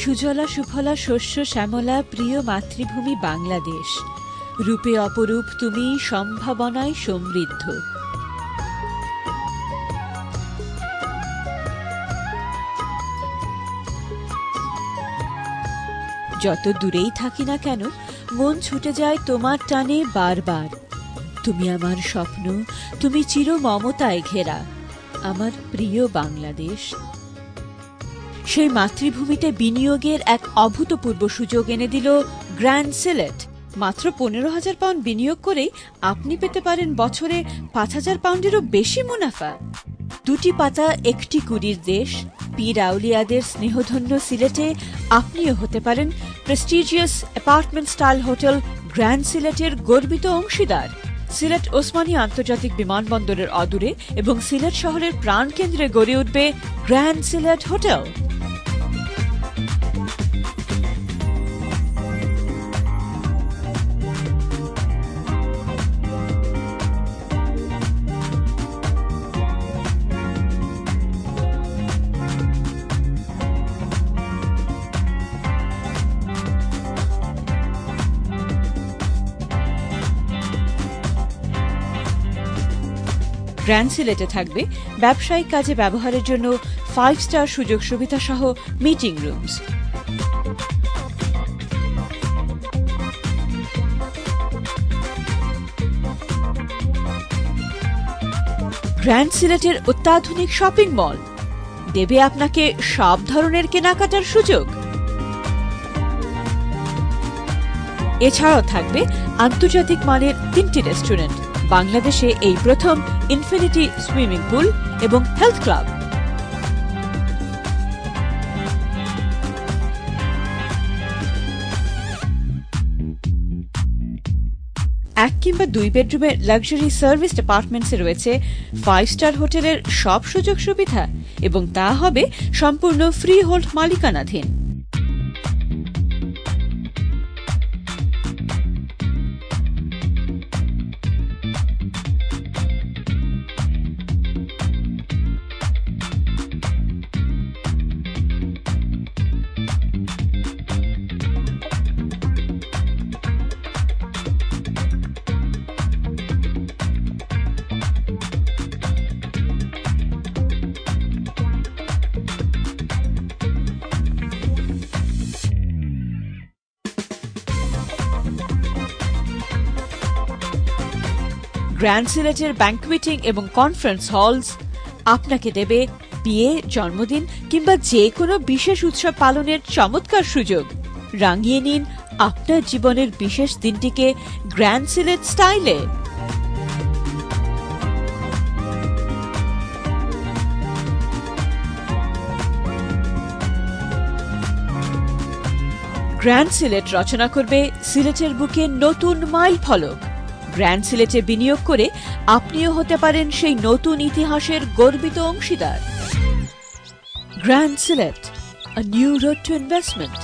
সুজলা সুফলা শস্য শ্যামলা প্রিয় মাতৃভূমি বাংলাদেশ, রূপে অপরূপ তুমি, সম্ভাবনায় সমৃদ্ধ। যত দূরেই থাকি না কেন, মন ছুটে যায় তোমার টানে বারবার। তুমি আমার স্বপ্ন, তুমি চির মমতায় ঘেরা, আমার প্রিয় বাংলাদেশ। সেই মাতৃভূমিতে বিনিয়োগের এক অভূতপূর্ব সুযোগ এনে দিল গ্র্যান্ড সিলেট। মাত্র 15,000 পাউন্ড বিনিয়োগ করেই আপনি পেতে পারেন বছরে 5,000 পাউন্ডেরও বেশি মুনাফা। দুটি পাতা একটি কুড়ির দেশ, পীর আউলিয়াদের স্নেহধন্য সিলেটে আপনিও হতে পারেন prestigious apartment style hotel grand সিলেটের গর্বিত অংশীদার। সিলেট ওসমানী আন্তর্জাতিক বিমানবন্দরের অদূরে এবং সিলেট শহরের প্রাণকেন্দ্রে গড়ে উঠবে গ্র্যান্ড সিলেট হোটেল। গ্র্যান্ড সিলেটে থাকবে ব্যবসায়িক কাজে ব্যবহারের জন্য 5 স্টার সুযোগ সুবিধা সহ মিটিং রুমস। গ্র্যান্ড সিলেটের অত্যাধুনিক শপিং মল দেবে আপনাকে সব ধরনের কেনাকাটার সুযোগ। এছাড়াও থাকবে আন্তর্জাতিক মানের 3টি রেস্টুরেন্ট, বাংলাদেশে এই প্রথম ইনফিনিটি সুইমিং পুল এবং হেলথ ক্লাব। এক কিংবা 2 বেডরুমের লাক্সারি সার্ভিস অ্যাপার্টমেন্টসে রয়েছে 5 স্টার হোটেলের সব সুযোগ সুবিধা এবং তা হবে সম্পূর্ণ ফ্রি হোল্ড মালিকানাধীন। গ্র্যান্ড সিলেটের ব্যাংকুয়েটিং এবং কনফারেন্স হলস আপনাকে দেবে বিয়ে, জন্মদিন কিংবা যে কোনো বিশেষ উৎসব পালনের চমৎকার সুযোগ। রাঙিয়ে নিন আপনার জীবনের বিশেষ দিনটিকে গ্র্যান্ড সিলেট স্টাইলে। গ্র্যান্ড সিলেট রচনা করবে সিলেটের বুকে নতুন মাইল ফলক। গ্র্যান্ড সিলেটে বিনিয়োগ করে আপনিও হতে পারেন সেই নতুন ইতিহাসের গর্বিত অংশীদার। Grand Sylhet, a new road to investment.